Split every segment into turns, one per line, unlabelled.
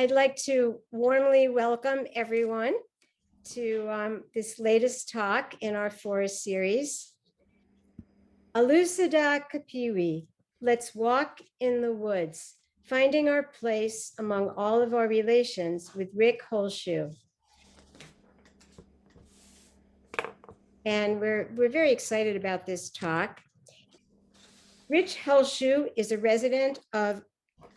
I'd like to warmly welcome everyone to this latest talk in our forest series. Alosada Kpiwi, let's walk in the woods, finding our place among all of our relations with Rick Holchuh. And we're very excited about this talk. Rich Holschuh is a resident of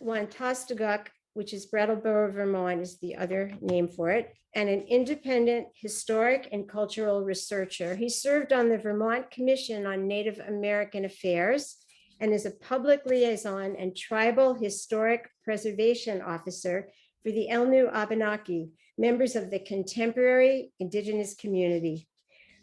Wontosteguk, which is Brattleboro, Vermont is the other name for it, and an independent historic and cultural researcher. He served on the Vermont Commission on Native American Affairs and is a public liaison and tribal historic preservation officer for the Elnu Abenaki, members of the contemporary Indigenous community.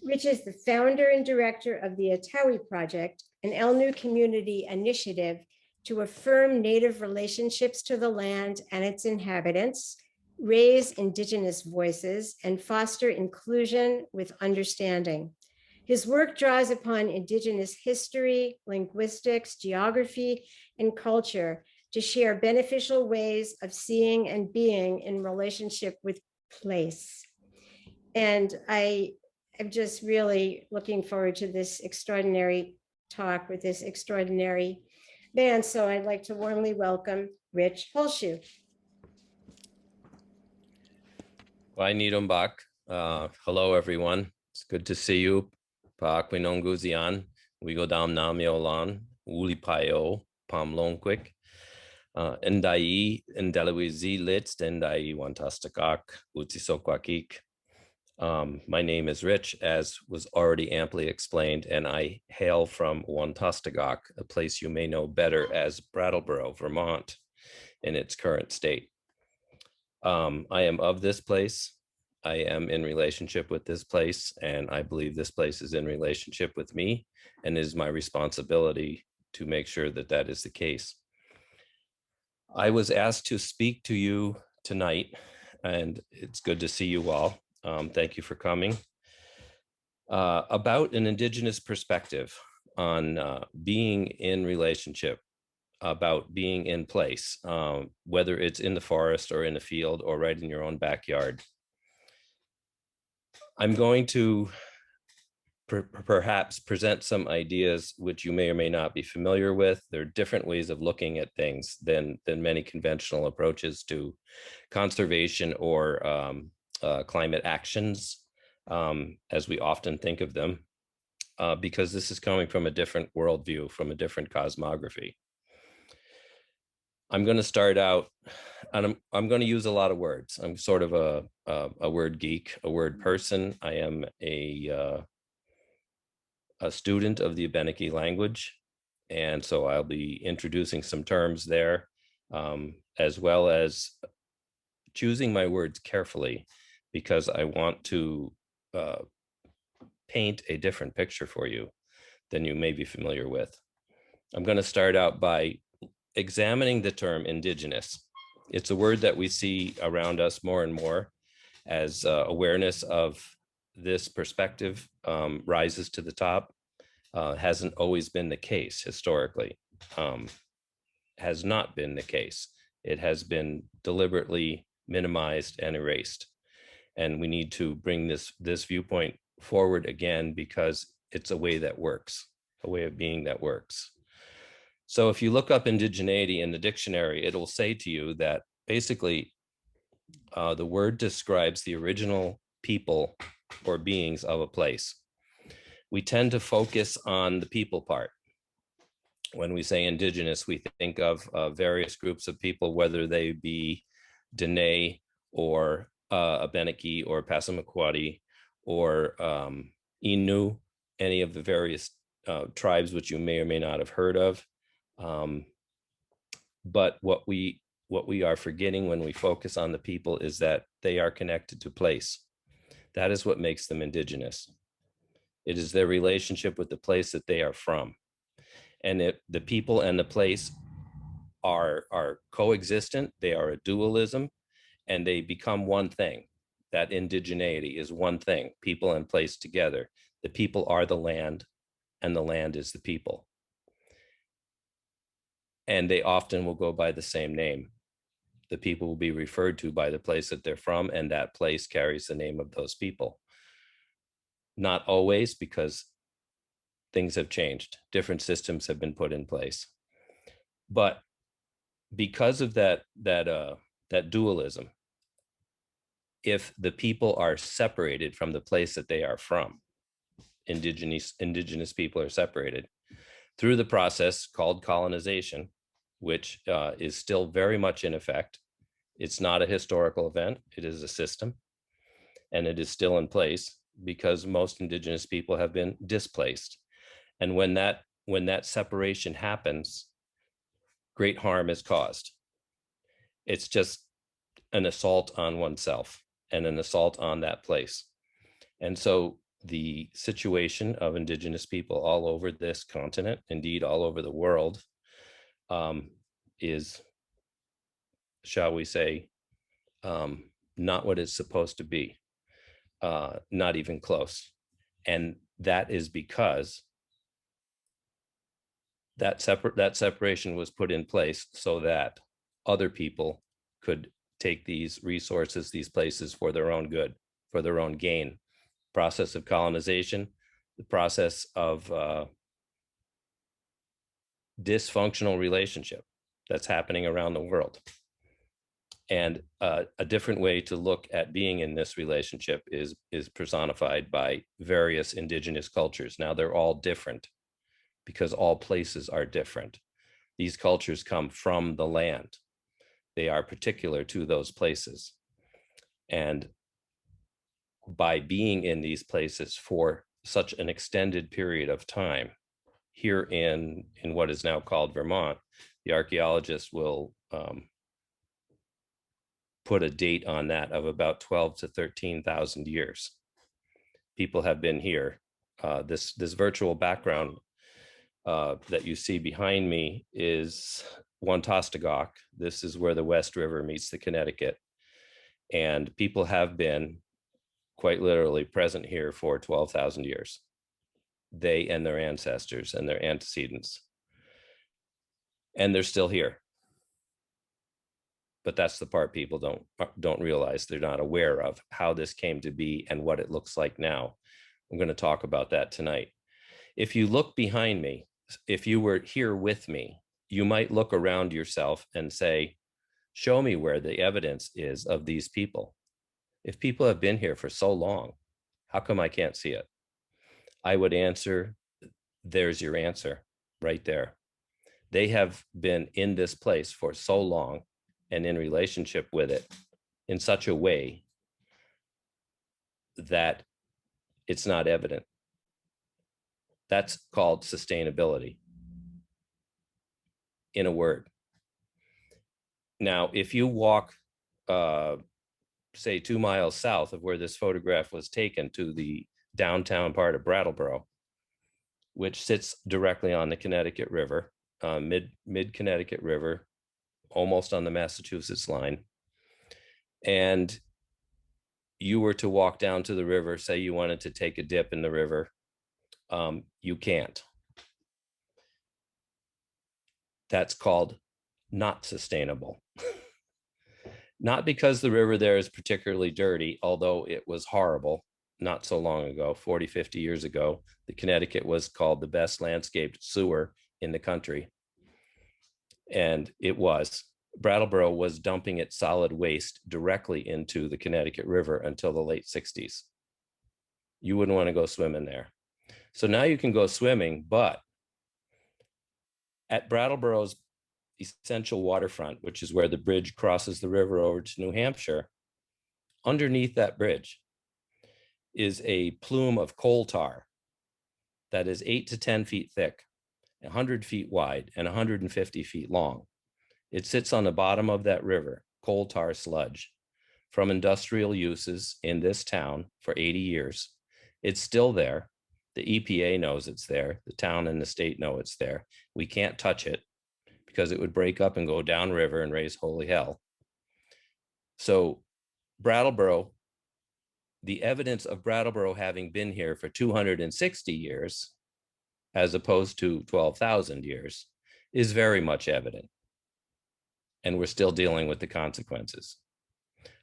Rich is the founder and director of the Atawi Project, an Elnu community initiative to affirm Native relationships to the land and its inhabitants, raise Indigenous voices, and foster inclusion with understanding. His work draws upon Indigenous history, linguistics, geography, and culture to share beneficial ways of seeing and being in relationship with place. And I am just really looking forward to this extraordinary talk with this extraordinary man. So I'd like to warmly welcome Rich Holchuh.
Hello, everyone. It's good to see you. Paakwinonguzian, Wigodam Namiolan, Ulipayo, Pamlonquick, Ndai, Ndelawizi Litz, Ndai Wantastakak, Utisokwakik. My name is Rich, as was already amply explained, and I hail from Wontosteguk, a place you may know better as Brattleboro, Vermont, in its current state. I am of this place. I am in relationship with this place, and I believe this place is in relationship with me, and it is my responsibility to make sure that that is the case. I was asked to speak to you tonight, and it's good to see you all. Thank you for coming. About an Indigenous perspective on being in relationship, about being in place, whether it's in the forest or in the field or right in your own backyard. I'm going to perhaps present some ideas which you may or may not be familiar with. There are different ways of looking at things than many conventional approaches to conservation or climate actions, as we often think of them, because this is coming from a different worldview, from a different cosmography. I'm going to start out, and I'm going to use a lot of words. I'm sort of a word geek, a word person. I am a student of the Abenaki language, and so I'll be introducing some terms there, as well as choosing my words carefully, because I want to paint a different picture for you than you may be familiar with. I'm going to start out by examining the term Indigenous. It's a word that we see around us more and more as awareness of this perspective rises to the top. Hasn't always been the case historically, has not been the case. It has been deliberately minimized and erased. And we need to bring this viewpoint forward again, because it's a way that works, a way of being that works. So if you look up indigeneity in the dictionary, it'll say to you that basically the word describes the original people or beings of a place. We tend to focus on the people part. When we say Indigenous, we think of various groups of people, whether they be Dene or Abenaki or Passamaquoddy or Innu, any of the various tribes which you may or may not have heard of. But what we are forgetting when we focus on the people is that they are connected to place. That is what makes them Indigenous. It is their relationship with the place that they are from. And the people and the place are coexistent, they are a dualism, and they become one thing. That indigeneity is one thing, people and place together. The people are the land, and the land is the people. And they often will go by the same name. the people will be referred to by the place that they're from, and that place carries the name of those people. Not always, because things have changed. Different systems have been put in place. But because of that dualism, if the people are separated from the place that they are from, indigenous people are separated through the process called colonization, which is still very much in effect. It's not a historical event. It is a system, and it is still in place because most indigenous people have been displaced. And when that separation happens, great harm is caused. It's just an assault on oneself and an assault on that place. And so the situation of indigenous people all over this continent, indeed all over the world, is, shall we say, not what it's supposed to be, not even close. And that is because that separation was put in place so that other people could take these resources, these places, for their own good, for their own gain. Process of colonization, the process of dysfunctional relationship that's happening around the world. And a different way to look at being in this relationship is personified by various indigenous cultures. Now, they're all different because all places are different. These cultures come from the land. They are particular to those places. And by being in these places for such an extended period of time, here in what is now called Vermont, the archaeologists will put a date on that of about 12 to 13,000 years. People have been here. This virtual background that you see behind me is Wantostogok. This is where the West River meets the Connecticut. And people have been quite literally present here for 12,000 years. They and their ancestors and their antecedents. And they're still here. But that's the part people don't realize. They're not aware of how this came to be and what it looks like now. I'm going to talk about that tonight. If you look behind me, if you were here with me, you might look around yourself and say, show me where the evidence is of these people. If people have been here for so long, how come I can't see it? I would answer, there's your answer right there. They have been in this place for so long and in relationship with it in such a way that it's not evident. That's called sustainability, in a word. Now, if you walk, say 2 miles south of where this photograph was taken to the downtown part of Brattleboro, which sits directly on the Connecticut River, mid Connecticut River, almost on the Massachusetts line, and you were to walk down to the river, say you wanted to take a dip in the river, you can't. That's called not sustainable. Not because the river there is particularly dirty, although it was horrible not so long ago, 40, 50 years ago. The Connecticut was called the best landscaped sewer in the country. And it was. Brattleboro was dumping its solid waste directly into the Connecticut River until the late 60s. You wouldn't want to go swimming there. So now you can go swimming, but at Brattleboro's essential waterfront, which is where the bridge crosses the river over to New Hampshire, underneath that bridge is a plume of coal tar that is 8 to 10 feet thick, 100 feet wide, and 150 feet long. It sits on the bottom of that river, coal tar sludge, from industrial uses in this town for 80 years. It's still there. The EPA knows it's there. The town and the state know it's there. We can't touch it because it would break up and go downriver and raise holy hell. So Brattleboro, the evidence of Brattleboro having been here for 260 years, as opposed to 12,000 years, is very much evident. and we're still dealing with the consequences.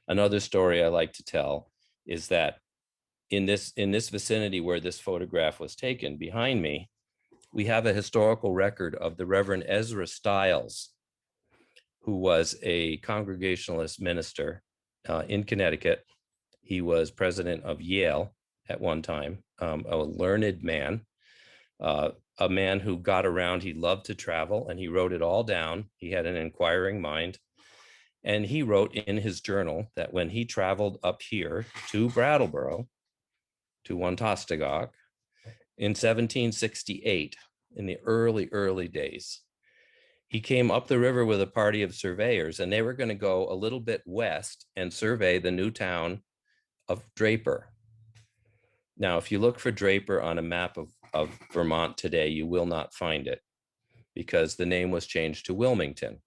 Another story I like to tell is that in this vicinity where this photograph was taken, behind me, we have a historical record of the Reverend Ezra Stiles, who was a Congregationalist minister in Connecticut. He was president of Yale at one time, a learned man, a man who got around. He loved to travel, and he wrote it all down. He had an inquiring mind. And he wrote in his journal that when he traveled up here to Brattleboro, to Wantostogok, in 1768, in the early days, he came up the river with a party of surveyors, and they were going to go a little bit west and survey the new town of Draper. Now, if you look for Draper on a map of Vermont today, you will not find it because the name was changed to Wilmington.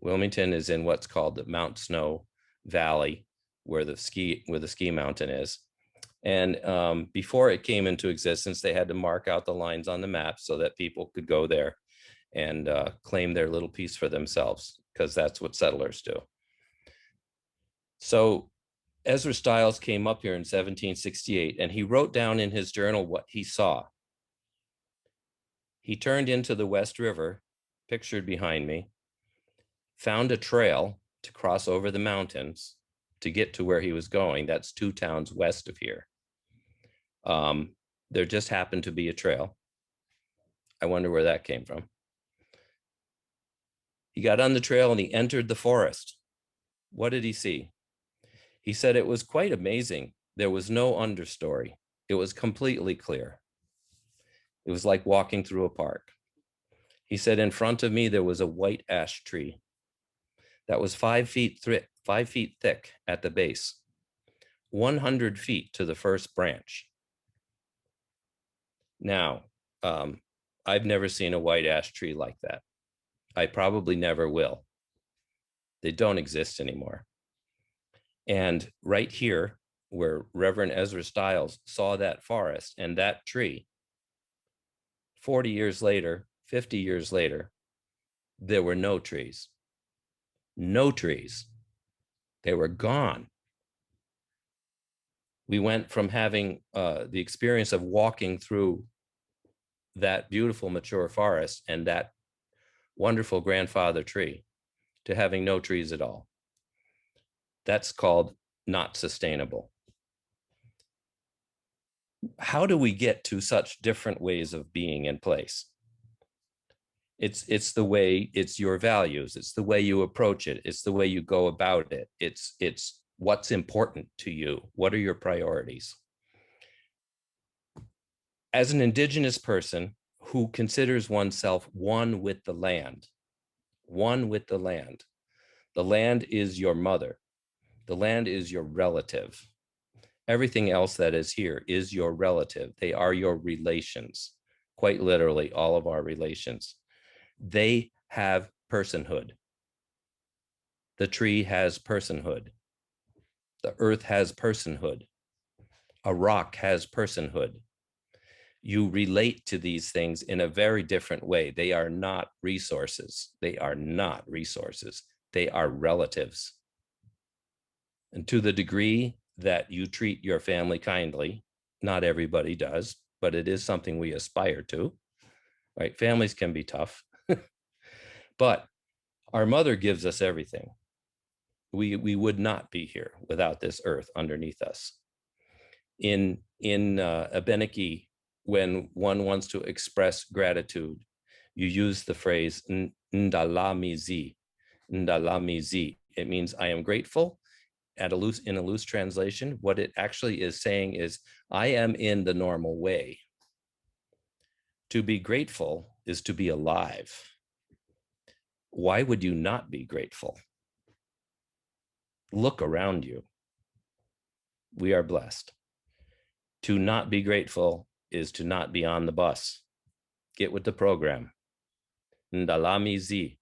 Wilmington is in what's called the Mount Snow Valley, where the ski mountain is. And before it came into existence, they had to mark out the lines on the map so that people could go there and claim their little piece for themselves, because that's what settlers do. So Ezra Stiles came up here in 1768, and he wrote down in his journal what he saw. He turned into the West River, pictured behind me, found a trail to cross over the mountains to get to where he was going. That's 2 towns west of here. There just happened to be a trail. I wonder where that came from. He got on the trail and he entered the forest. What did he see? He said it was quite amazing. There was no understory. It was completely clear. It was like walking through a park. He said, in front of me, there was a white ash tree that was 5 feet thick at the base, 100 feet to the first branch. Now, I've never seen a white ash tree like that. I probably never will. They don't exist anymore. And right here, where Reverend Ezra Stiles saw that forest and that tree, 40 years later, 50 years later, there were no trees. No trees. They were gone. We went from having the experience of walking through that beautiful mature forest and that wonderful grandfather tree to having no trees at all. That's called not sustainable. How do we get to such different ways of being in place? It's the way, it's your values, it's the way you approach it, it's the way you go about it, it's what's important to you, what are your priorities. As an Indigenous person who considers oneself one with the land, the land is your mother, the land is your relative. Everything else that is here is your relative. They are your relations, quite literally all of our relations. They have personhood. The tree has personhood. The earth has personhood. A rock has personhood. You relate to these things in a very different way. They are not resources. They are not resources. They are relatives. And to the degree that you treat your family kindly, not everybody does, but it is something we aspire to, right? Families can be tough, but our mother gives us everything. We would not be here without this earth underneath us. In Abenaki, when one wants to express gratitude, you use the phrase ndalamizi, ndalamizi. It means I am grateful. In a loose translation, what it actually is saying is, I am in the normal way. To be grateful is to be alive. Why would you not be grateful? Look around you. We are blessed. To not be grateful is to not be on the bus. Get with the program. Ndalamizi.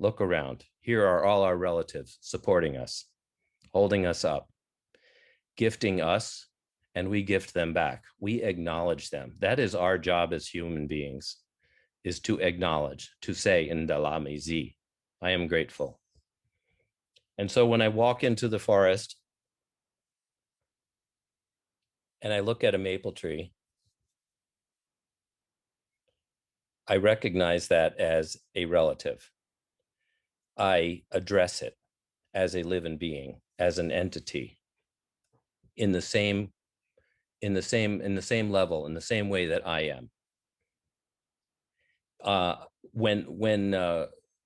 Look around. Here are all our relatives supporting us, holding us up, gifting us, and we gift them back. We acknowledge them. That is our job as human beings, is to acknowledge, to say, Ndalamizi, I am grateful. And so when I walk into the forest and I look at a maple tree, I recognize that as a relative. I address it as a living being, as an entity, in the same level, in the same way that I am. When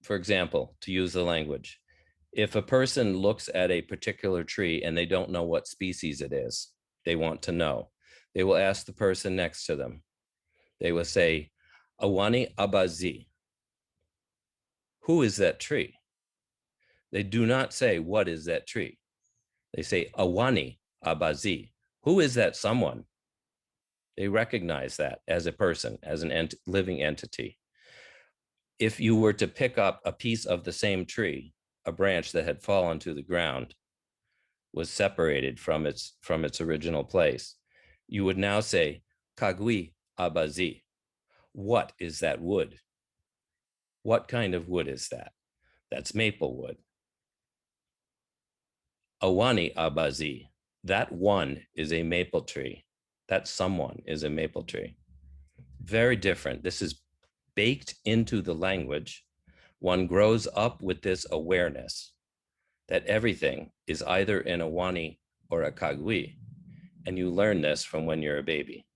for example, to use the language, if a person looks at a particular tree and they don't know what species it is, they want to know, they will ask the person next to them. They will say, Awani Abazi. Who is that tree? They do not say, what is that tree? They say, Awani Abazi. Who is that someone? They recognize that as a person, as an living entity. If you were to pick up a piece of the same tree, a branch that had fallen to the ground, was separated from its original place, you would now say, Kagwi Abazi. What is that wood? What kind of wood is that? That's maple wood. Awani Abazi. That one is a maple tree. That someone is a maple tree. Very different. This is baked into the language. One grows up with this awareness that everything is either an Awani or a Kagwi. And you learn this from when you're a baby,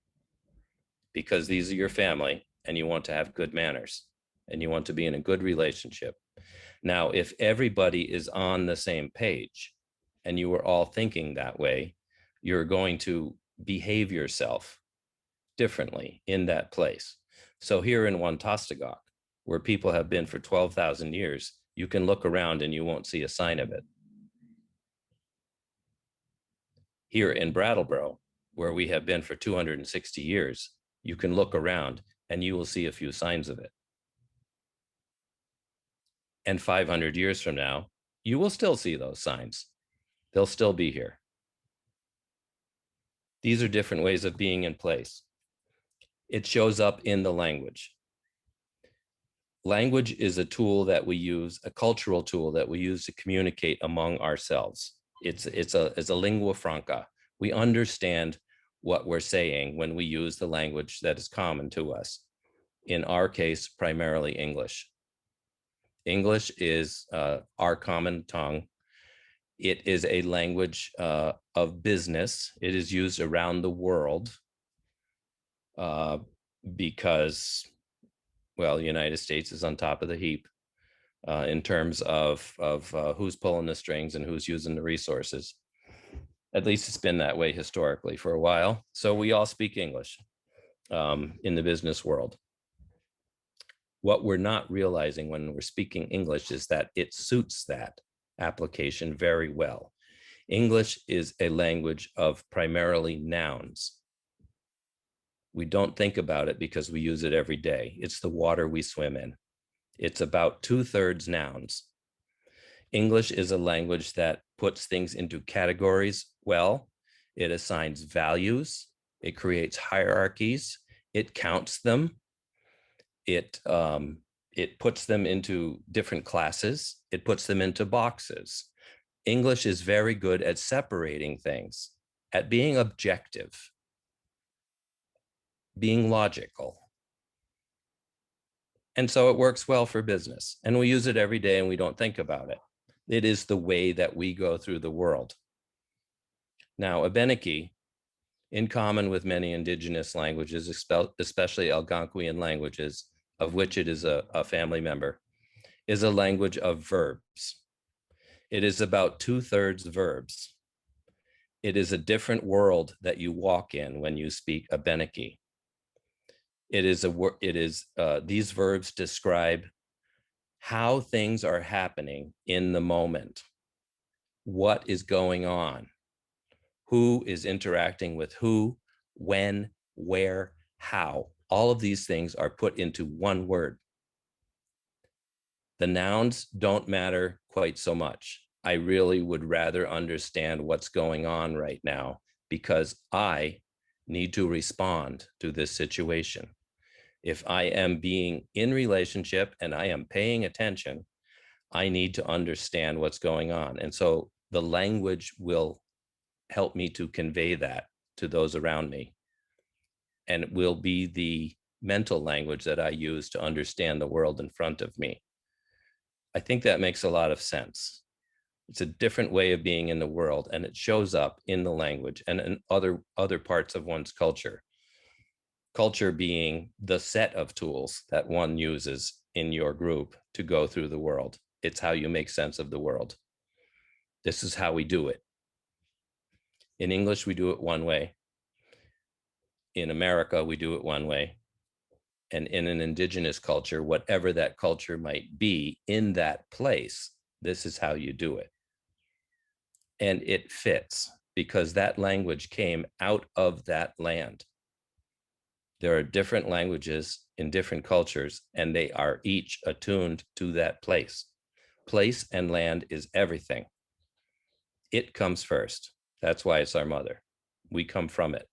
because these are your family and you want to have good manners and you want to be in a good relationship. Now, if everybody is on the same page and you are all thinking that way, you're going to behave yourself differently in that place. So here in Wantastagok, where people have been for 12,000 years, you can look around and you won't see a sign of it. Here in Brattleboro, where we have been for 260 years, you can look around and you will see a few signs of it. And 500 years from now, you will still see those signs. They'll still be here. These are different ways of being in place. It shows up in the language. Language is a tool that we use, a cultural tool that we use to communicate among ourselves. It's a lingua franca. We understand what we're saying when we use the language that is common to us. In our case, primarily English. English is our common tongue. It is a language of business. It is used around the world because, well, the United States is on top of the heap in terms of who's pulling the strings and who's using the resources. At least it's been that way historically for a while. So we all speak English in the business world. What we're not realizing when we're speaking English is that it suits that application very well. English is a language of primarily nouns. We don't think about it because we use it every day. It's the water we swim in. It's about 2/3 nouns. English is a language that puts things into categories well. It assigns values. It creates hierarchies. It counts them. It puts them into different classes. It puts them into boxes. English is very good at separating things, at being objective, being logical. And so it works well for business. And we use it every day and we don't think about it. It is the way that we go through the world. Now, Abenaki, in common with many indigenous languages, especially Algonquian languages, of which it is a family member, is a language of verbs. It is about 2/3 verbs. It is a different world that you walk in when you speak Abenaki. These verbs describe how things are happening in the moment, what is going on, who is interacting with who, when, where, how. All of these things are put into one word. The nouns don't matter quite so much. I really would rather understand what's going on right now because I need to respond to this situation. If I am being in relationship and I am paying attention, I need to understand what's going on. And so the language will help me to convey that to those around me. And it will be the mental language that I use to understand the world in front of me. I think that makes a lot of sense. It's a different way of being in the world, and it shows up in the language and in other parts of one's culture. Culture being the set of tools that one uses in your group to go through the world. It's how you make sense of the world. This is how we do it. In English, we do it one way. In America, we do it one way. And in an indigenous culture, whatever that culture might be in that place, this is how you do it. And it fits because that language came out of that land. There are different languages in different cultures, and they are each attuned to that place. Place and land is everything. It comes first. That's why it's our mother. We come from it.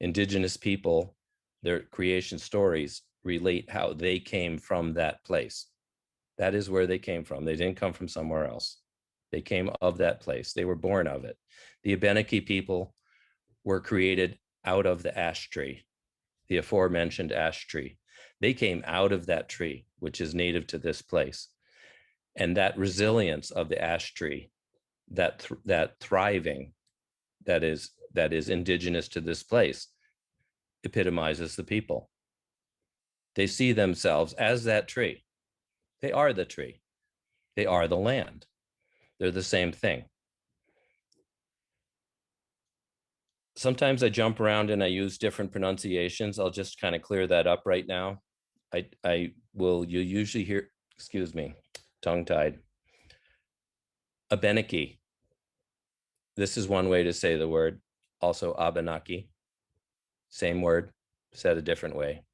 Indigenous people, their creation stories relate how they came from that place. That is where they came from. They didn't come from somewhere else. They came of that place. They were born of it. The Abenaki people were created out of the ash tree, the aforementioned ash tree. They came out of that tree, which is native to this place. And that resilience of the ash tree, that thriving that is indigenous to this place, epitomizes the people. They see themselves as that tree. They are the tree. They are the land. They're the same thing. Sometimes I jump around and I use different pronunciations. I'll just kind of clear that up right now. You usually hear, excuse me, tongue-tied. Abenaki. This is one way to say the word. Also Abenaki. Same word, said a different way.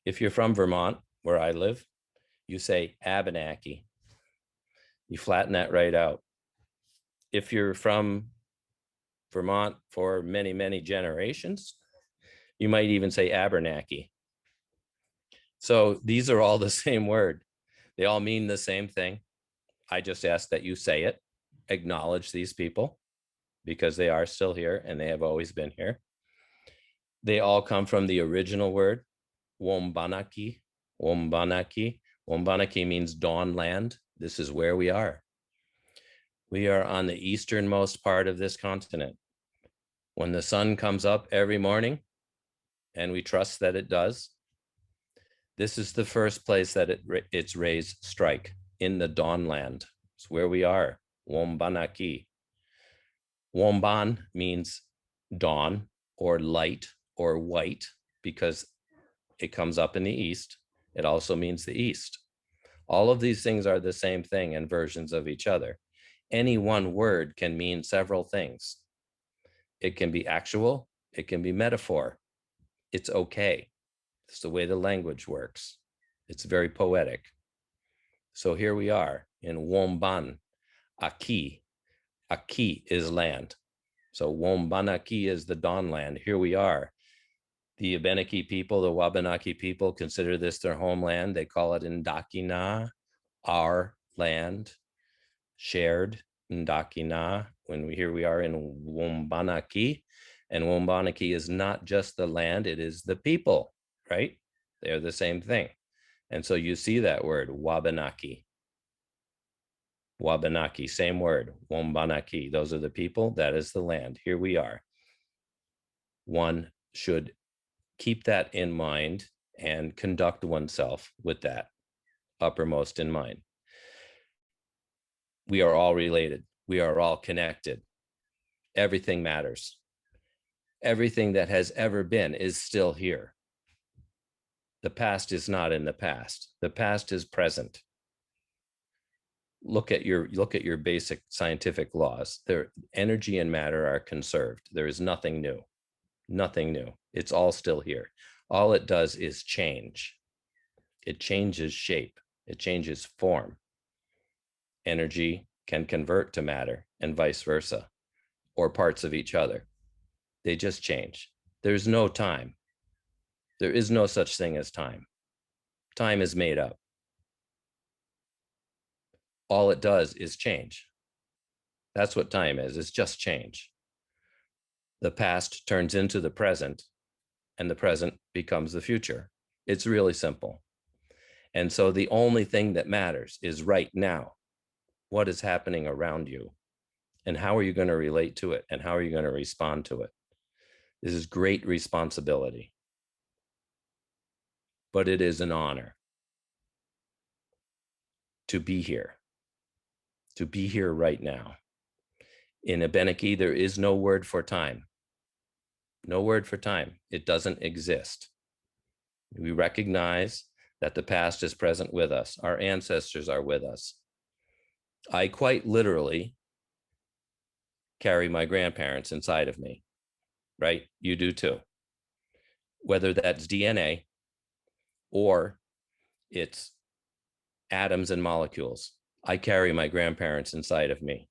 If you're from Vermont, where I live, you say Abenaki. You flatten that right out. If you're from Vermont for many, many generations, you might even say Abernaki. So these are all the same word. They all mean the same thing. I just ask that you say it, acknowledge these people because they are still here and they have always been here. They all come from the original word, Wombanaki. Wombanaki. Wombanaki means dawn land. This is where we are. We are on the easternmost part of this continent. When the sun comes up every morning, and we trust that it does, this is the first place that its rays strike, in the dawn land. It's where we are, Wombanaki. Womban means dawn or light or white because it comes up in the east. It also means the east. All of these things are the same thing and versions of each other. Any one word can mean several things. It can be actual, it can be metaphor. It's okay. It's the way the language works. It's very poetic. So here we are in Womban, Aki. Aki is land. So Wombanaki is the dawn land. Here we are. The Abenaki people, the Wabanaki people consider this their homeland. They call it Ndakina, our land, shared Ndakina. Here we are in Wombanaki, and Wombanaki is not just the land, it is the people, right? They're the same thing. And so you see that word, Wabanaki. Wabanaki, same word, Wombanaki. Those are the people, that is the land. Here we are. One should keep that in mind and conduct oneself with that uppermost in mind. We are all related. We are all connected. Everything matters. Everything that has ever been is still here. The past is not in the past. The past is present. Look at your basic scientific laws. Their energy and matter are conserved. There is nothing new. Nothing new. It's all still here. All it does is change. It changes shape. It changes form. Energy can convert to matter and vice versa, or parts of each other. They just change. There's no time. There is no such thing as time. Time is made up. all it does is change. That's what time is. It's just change. The past turns into the present, and the present becomes the future. It's really simple. And so the only thing that matters is right now. What is happening around you? And how are you going to relate to it? And how are you going to respond to it? This is great responsibility. But it is an honor to be here right now. In Abenaki, there is no word for time. No word for time. It doesn't exist. We recognize that the past is present with us. Our ancestors are with us. I quite literally carry my grandparents inside of me, right? You do too. Whether that's DNA or it's atoms and molecules, I carry my grandparents inside of me.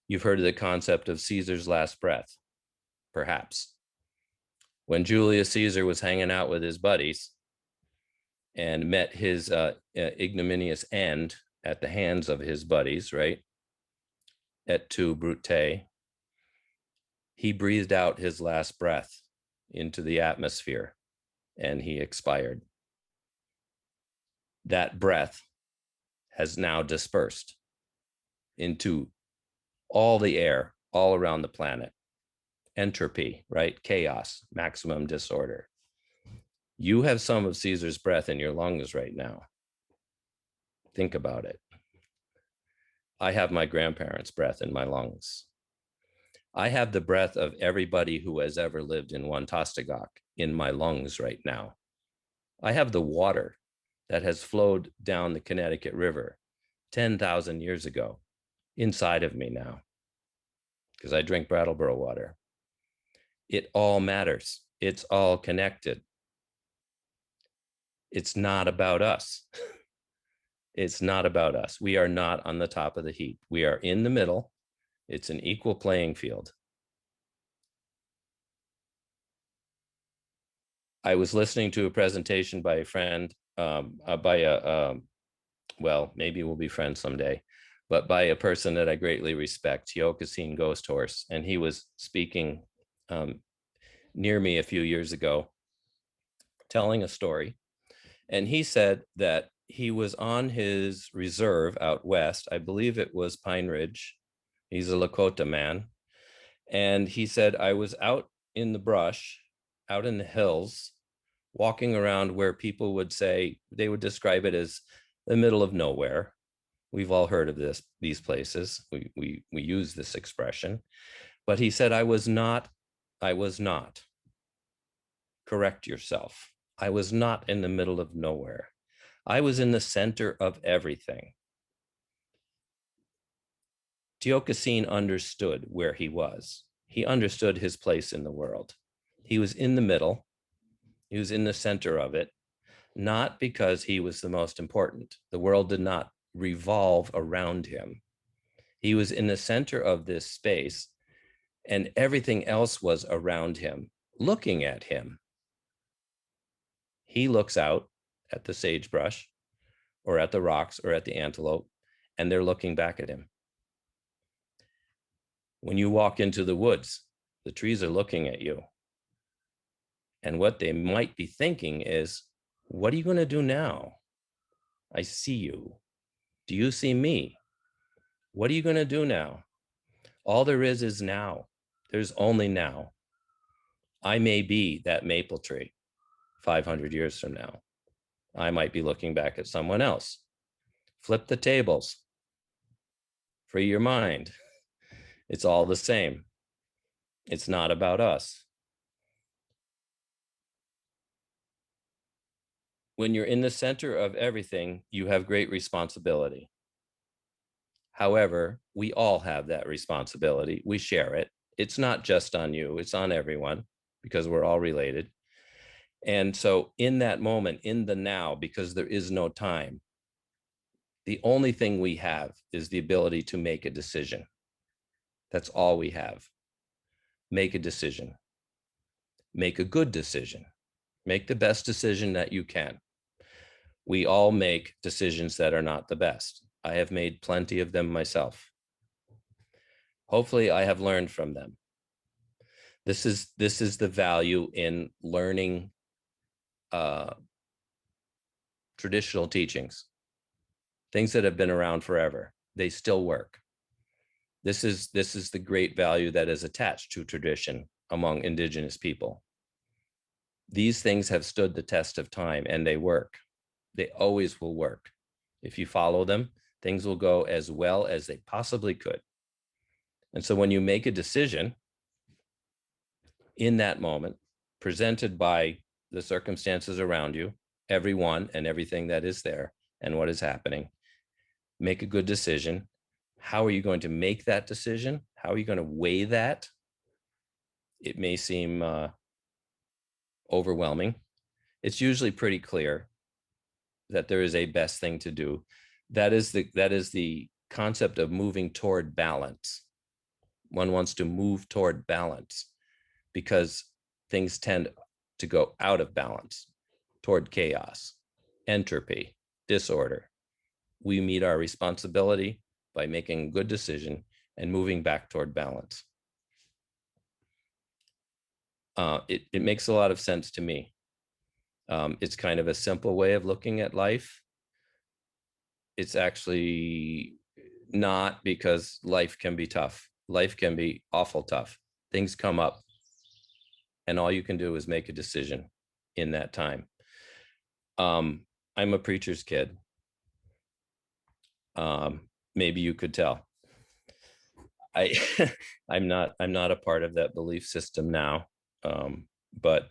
You've heard of the concept of Caesar's last breath, perhaps. When Julius Caesar was hanging out with his buddies and met his ignominious end at the hands of his buddies, right? Et tu, Brute. He breathed out his last breath into the atmosphere and he expired. That breath has now dispersed into all the air all around the planet. Entropy, right? Chaos, maximum disorder. You have some of Caesar's breath in your lungs right now. Think about it. I have my grandparents' breath in my lungs. I have the breath of everybody who has ever lived in Wantastagak in my lungs right now. I have the water that has flowed down the Connecticut River 10,000 years ago inside of me now, because I drink Brattleboro water. It all matters. It's all connected. It's not about us. It's not about us. We are not on the top of the heap. We are in the middle. It's an equal playing field. I was listening to a presentation by a friend, well, maybe we'll be friends someday, but by a person that I greatly respect, Teokasine Ghost Horse. And he was speaking near me a few years ago, telling a story. And he said that he was on his reserve out west. I believe it was Pine Ridge. He's a Lakota man. And he said, I was out in the brush, out in the hills, walking around where people would say, they would describe it as the middle of nowhere. We've all heard of these places. We use this expression. But he said, I was not. Correct yourself. I was not in the middle of nowhere. I was in the center of everything. Teokasine understood where he was. He understood his place in the world. He was in the middle. He was in the center of it, not because he was the most important. The world did not revolve around him. He was in the center of this space, and everything else was around him, looking at him. He looks out at the sagebrush or at the rocks or at the antelope, and they're looking back at him. When you walk into the woods, the trees are looking at you. And what they might be thinking is, what are you going to do now? I see you. Do you see me? What are you going to do now? All there is now. There's only now. I may be that maple tree 500 years from now. I might be looking back at someone else. Flip the tables. Free your mind. It's all the same. It's not about us. When you're in the center of everything, you have great responsibility. However, we all have that responsibility. We share it. It's not just on you, it's on everyone, because we're all related. And so in that moment, in the now, because there is no time, the only thing we have is the ability to make a decision. That's all we have. Make a decision. Make a good decision. Make the best decision that you can. We all make decisions that are not the best. I have made plenty of them myself. Hopefully I have learned from them. This is the value in learning traditional teachings, things that have been around forever. They still work. This is the great value that is attached to tradition among indigenous people. These things have stood the test of time and they work. They always will work. If you follow them, things will go as well as they possibly could. And so when you make a decision in that moment, presented by the circumstances around you, everyone and everything that is there and what is happening, make a good decision. How are you going to make that decision? How are you going to weigh that? It may seem overwhelming. It's usually pretty clear that there is a best thing to do. That is the concept of moving toward balance. One wants to move toward balance because things tend to go out of balance toward chaos, entropy, disorder. We meet our responsibility by making a good decision and moving back toward balance. It makes a lot of sense to me. It's kind of a simple way of looking at life. It's actually not, because life can be tough. Life can be awful tough. Things come up and all you can do is make a decision in that time. I'm a preacher's kid. Maybe you could tell. I I'm not a part of that belief system now, but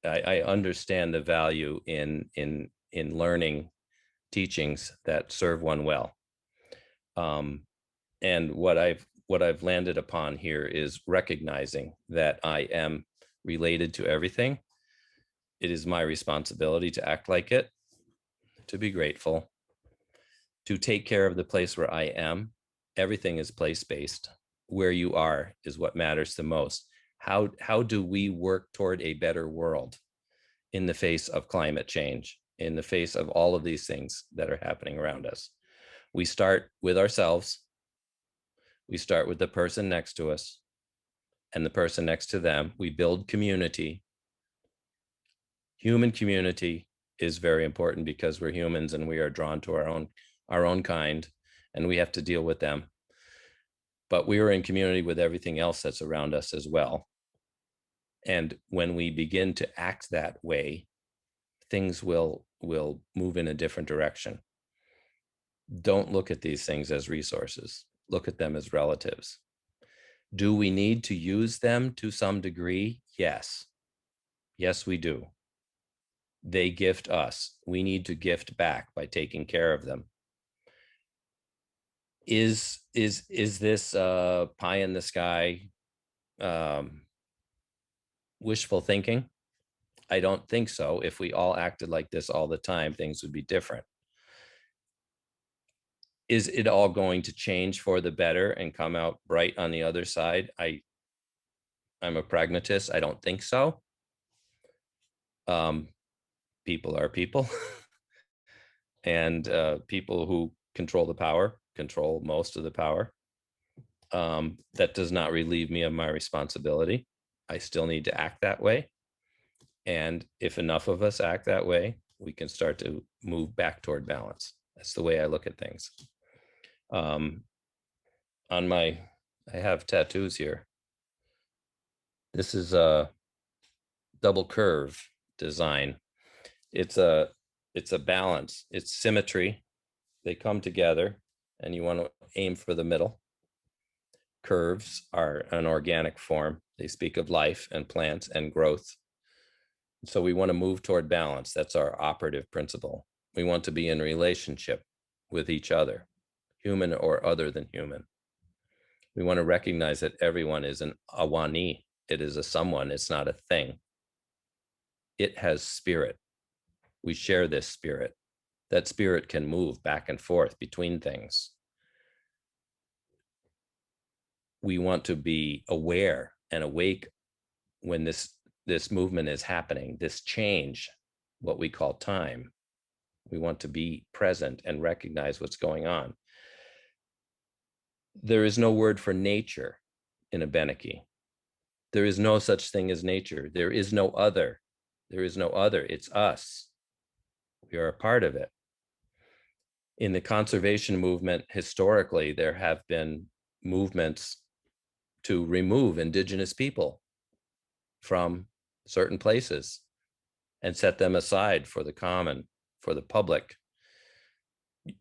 I understand the value in learning teachings that serve one well. And what I've landed upon here is recognizing that I am related to everything. It is my responsibility to act like it, to be grateful, to take care of the place where I am. Everything is place-based. Where you are is what matters the most. How do we work toward a better world in the face of climate change, in the face of all of these things that are happening around us? We start with ourselves. We start with the person next to us and the person next to them. We build community. Human community is very important because we're humans and we are drawn to our own kind, and we have to deal with them. But we are in community with everything else that's around us as well. And when we begin to act that way, things will move in a different direction. Don't look at these things as resources. Look at them as relatives. Do we need to use them to some degree? Yes. Yes, we do. They gift us. We need to gift back by taking care of them. Is this pie in the sky wishful thinking? I don't think so. If we all acted like this all the time, things would be different. Is it all going to change for the better and come out bright on the other side? I'm a pragmatist. I don't think so. People are people. And people who control the power control most of the power. That does not relieve me of my responsibility. I still need to act that way. And if enough of us act that way, we can start to move back toward balance. That's the way I look at things. I have tattoos here. This is a double curve design. It's a balance. It's symmetry. They come together and you want to aim for the middle. Curves are an organic form. They speak of life and plants and growth. So we want to move toward balance. That's our operative principle. We want to be in relationship with each other, human or other than human. We want to recognize that everyone is an awani. It is a someone. It's not a thing. It has spirit. We share this spirit. That spirit can move back and forth between things. We want to be aware and awake when this movement is happening, this change, what we call time. We want to be present and recognize what's going on. There is no word for nature in Abenaki. There is no such thing as nature. There is no other. There is no other. It's us. We are a part of it. In the conservation movement, historically, there have been movements to remove indigenous people from certain places and set them aside for the common, for the public.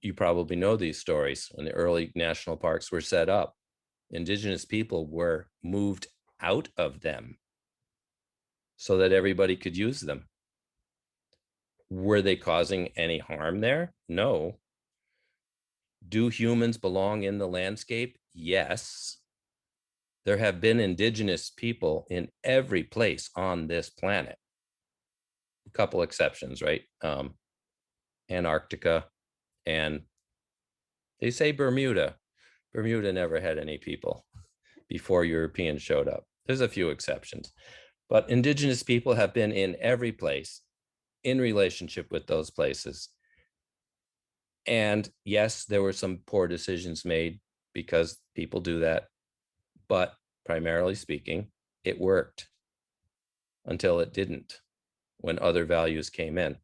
You probably know these stories. When the early national parks were set up, indigenous people were moved out of them so that everybody could use them. Were they causing any harm there? No. Do humans belong in the landscape? Yes. There have been indigenous people in every place on this planet. A couple exceptions, right? Antarctica, and they say Bermuda. Bermuda never had any people before Europeans showed up. There's a few exceptions, but indigenous people have been in every place in relationship with those places. And yes, there were some poor decisions made because people do that, but primarily speaking, it worked until it didn't when other values came in.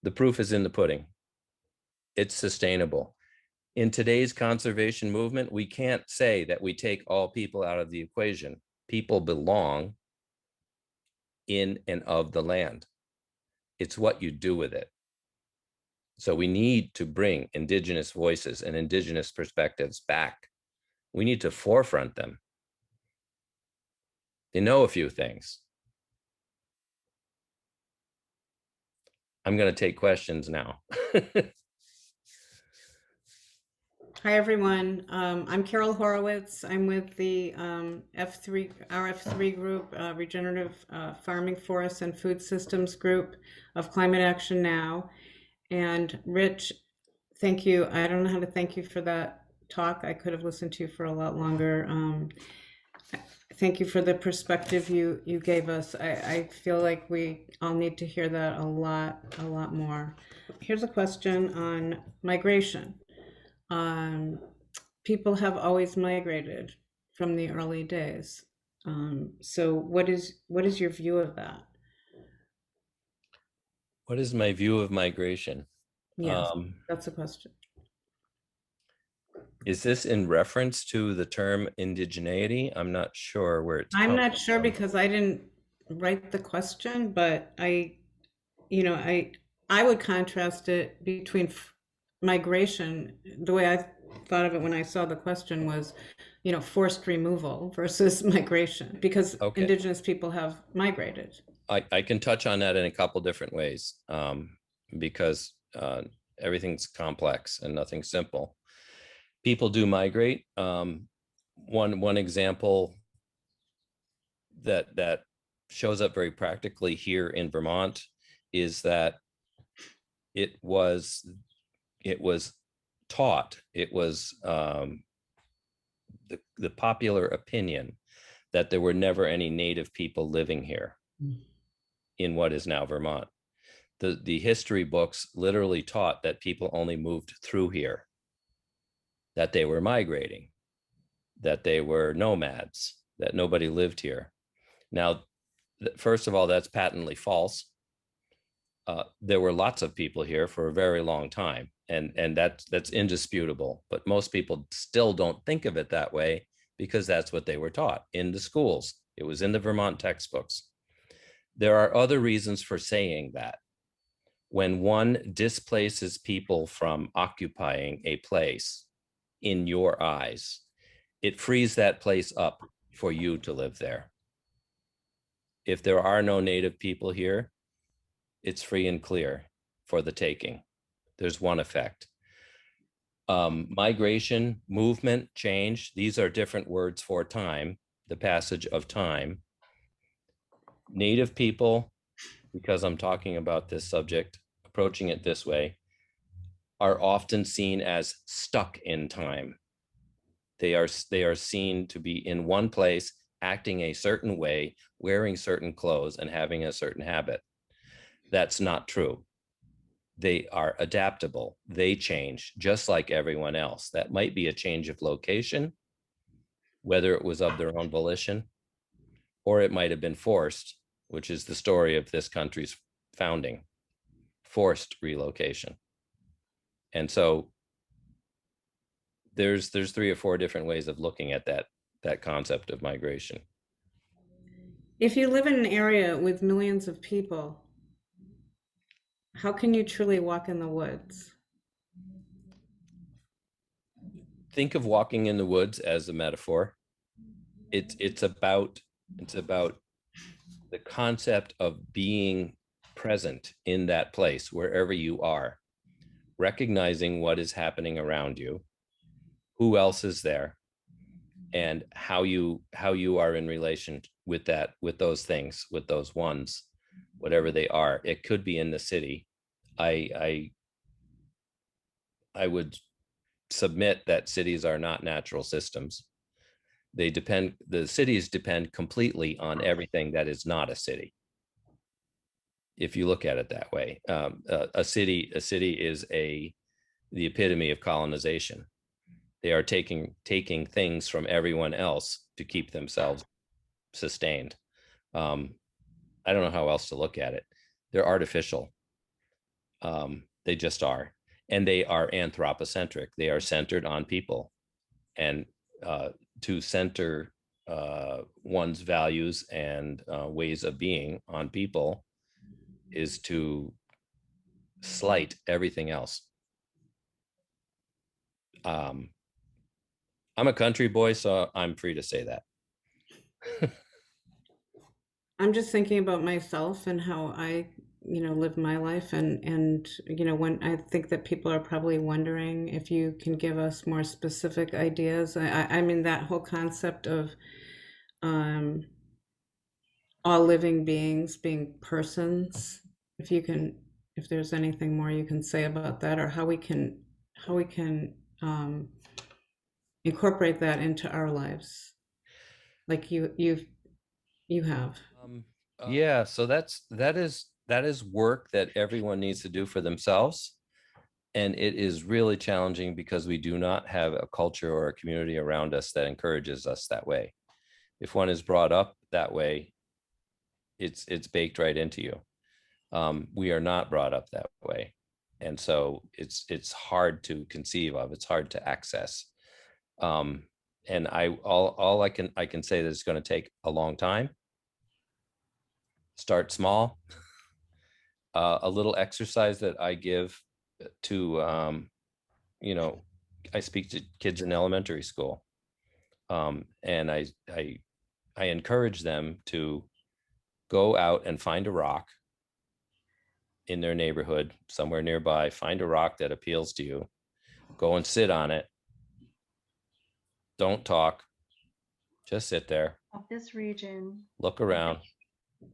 The proof is in the pudding. It's sustainable. In today's conservation movement, we can't say that we take all people out of the equation. People belong in and of the land. It's what you do with it. So we need to bring indigenous voices and indigenous perspectives back. We need to forefront them. They know a few things. I'm going to take questions now.
Hi, everyone. I'm Carol Horowitz. I'm with the F3, our F3 group, Regenerative Farming, Forests, and Food Systems Group of Climate Action Now. And Rich, thank you. I don't know how to thank you for that talk. I could have listened to you for a lot longer. Thank you for the perspective you gave us. I feel like we all need to hear that a lot more. Here's a question on migration. People have always migrated from the early days. So what is your view of that?
What is my view of migration?
Yes, that's a question.
Is this in reference to the term indigeneity? I'm not sure where it's
I'm
coming
not sure
from.
because I didn't write the question, but I would contrast it between migration. The way I thought of it when I saw the question was, forced removal versus migration, because
Okay.
indigenous people have migrated.
I can touch on that in a couple different ways, because everything's complex and nothing's simple. People do migrate. One example that shows up very practically here in Vermont is that it was taught, it was the popular opinion that there were never any native people living here in what is now Vermont. The history books literally taught that people only moved through here, that they were migrating, that they were nomads, that nobody lived here. Now, first of all, that's patently false. There were lots of people here for a very long time, and that's indisputable. But most people still don't think of it that way because that's what they were taught in the schools. It was in the Vermont textbooks. There are other reasons for saying that. When one displaces people from occupying a place in your eyes, it frees that place up for you to live there. If there are no native people here, it's free and clear for the taking. There's one effect. Migration, movement, change, these are different words for time, the passage of time. Native people, because I'm talking about this subject, approaching it this way, are often seen as stuck in time. They are seen to be in one place, acting a certain way, wearing certain clothes, and having a certain habit. That's not true. They are adaptable. They change just like everyone else. That might be a change of location, whether it was of their own volition, or it might have been forced, which is the story of this country's founding, forced relocation. And so there's 3 or 4 different ways of looking at that concept of migration.
If you live in an area with millions of people, how can you truly walk in the woods?
Think of walking in the woods as a metaphor. It's about the concept of being present in that place wherever you are, recognizing what is happening around you, who else is there, and how you are in relation with that, with those things, with those ones, whatever they are. It could be in the city. I would submit that cities are not natural systems. The cities depend completely on everything that is not a city, if you look at it that way. A city is the epitome of colonization. They are taking things from everyone else to keep themselves sustained. I don't know how else to look at it. They're artificial. They just are. And they are anthropocentric. They are centered on people. And to center one's values and ways of being on people is to slight everything else. I'm a country boy, so I'm free to say that.
I'm just thinking about myself and how I, live my life, and when I think that people are probably wondering if you can give us more specific ideas. I mean, that whole concept of all living beings being persons. If there's anything more you can say about that, or how we can incorporate that into our lives, like you have.
Yeah, so that is work that everyone needs to do for themselves. And it is really challenging because we do not have a culture or a community around us that encourages us that way. If one is brought up that way, it's baked right into you. We are not brought up that way. And so it's hard to conceive of, it's hard to access. And all I can say that it's going to take a long time. Start small. A little exercise that I give to I speak to kids in elementary school, and I encourage them to go out and find a rock in their neighborhood, somewhere nearby. Find a rock that appeals to you. Go and sit on it. Don't talk. Just sit there.
Of this region,
Look around.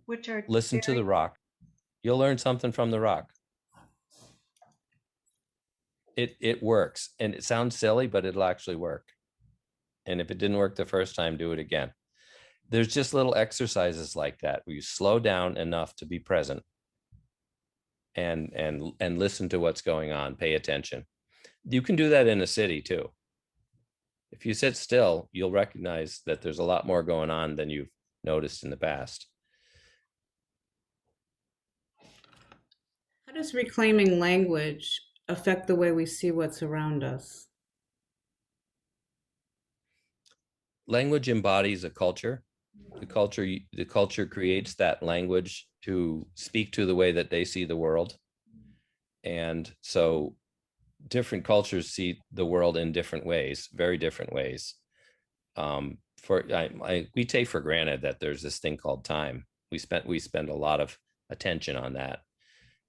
which are
Listen to
very,
the rock. You'll learn something from the rock. It works, and it sounds silly, but it'll actually work. And if it didn't work the first time, do it again. There's just little exercises like that where you slow down enough to be present and listen to what's going on, pay attention. You can do that in a city too. If you sit still, you'll recognize that there's a lot more going on than you've noticed in the past.
How does reclaiming language affect the way we see what's around us?
Language embodies a culture. The culture creates that language to speak to the way that they see the world. And so different cultures see the world in different ways, very different ways. We take for granted that there's this thing called time. We spend a lot of attention on that.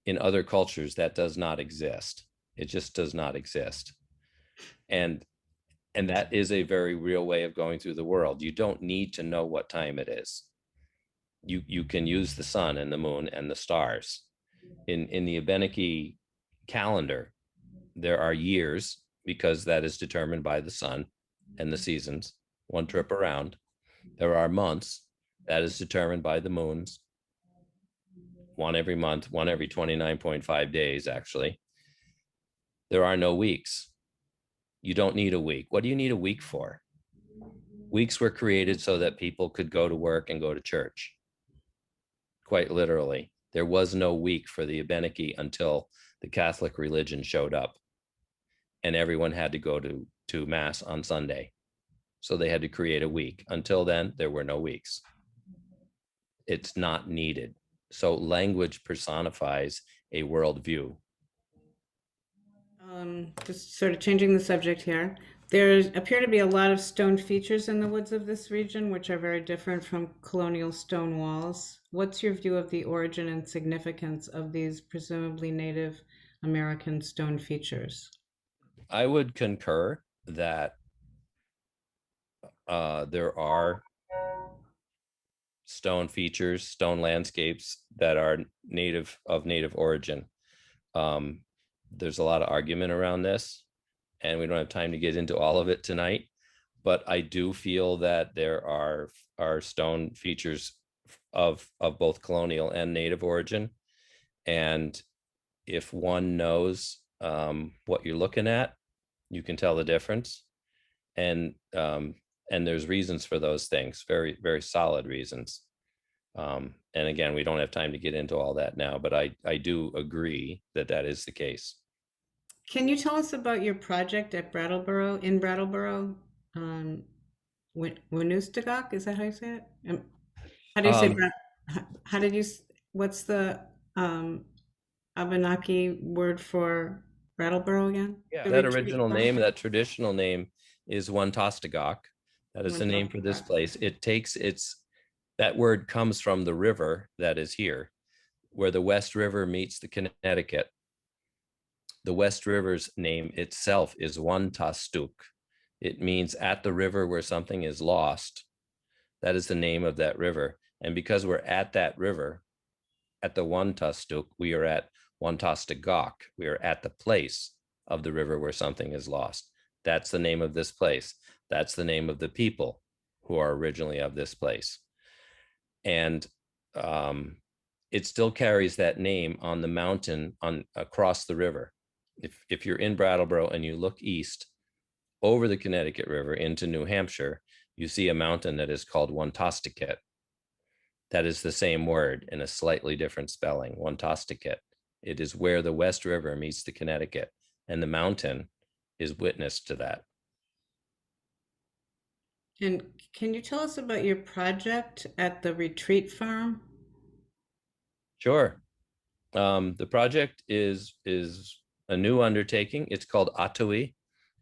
In other cultures, that does not exist. It just does not exist. And that is a very real way of going through the world. You don't need to know what time it is. You can use the sun and the moon and the stars. In the Abenaki calendar, there are years because that is determined by the sun and the seasons, one trip around. There are months that is determined by the moons, one every month, one every 29.5 days, actually. There are no weeks. You don't need a week. What do you need a week for? Weeks were created so that people could go to work and go to church. Quite literally. There was no week for the Abenaki until the Catholic religion showed up. And everyone had to go to Mass on Sunday. So they had to create a week. Until then, there were no weeks. It's not needed. So language personifies a worldview.
Just sort of changing the subject here. There appear to be a lot of stone features in the woods of this region, which are very different from colonial stone walls. What's your view of the origin and significance of these presumably Native American stone features?
I would concur that there are stone features, stone landscapes that are of native origin. There's a lot of argument around this, and we don't have time to get into all of it tonight. But I do feel that there are stone features of both colonial and native origin, and if one knows what you're looking at, you can tell the difference. And there's reasons for those things, very, very solid reasons. And again, we don't have time to get into all that now, but I do agree that that is the case.
Can you tell us about your project at Brattleboro, in Brattleboro? Winustagoc, is that how you say it? How do you say how did you, what's the Abenaki word for Brattleboro again?
Yeah,
The
that
retreat
original
farm?
name, that traditional name is Wantastagok. That is the name for this
Wantastagok.
place. It takes that word comes from the river that is here, where the West River meets the Connecticut. The West River's name itself is Wantastuk. It means at the river where something is lost. That is the name of that river. And because we're at that river, at the Wantastuk, we are at Wantastagok. We are at the place of the river where something is lost. That's the name of this place. That's the name of the people who are originally of this place. And it still carries that name on the mountain across the river. If you're in Brattleboro and you look east over the Connecticut River into New Hampshire, you see a mountain that is called Wantostiket. That is the same word in a slightly different spelling, Wantostiket. It is where the West River meets the Connecticut, and the mountain is witness to that.
And can you tell us about your project at the retreat farm?
Sure. The project is a new undertaking. It's called Atui.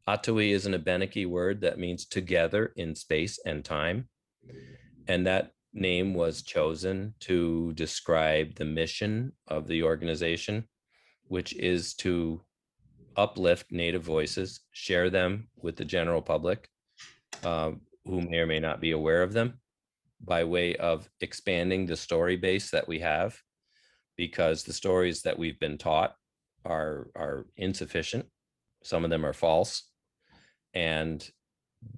Atui is an Abenaki word that means together in space and time. And that name was chosen to describe the mission of the organization, which is to uplift Native voices, share them with the general public, who may or may not be aware of them, by way of expanding the story base that we have, because the stories that we've been taught are insufficient. Some of them are false. And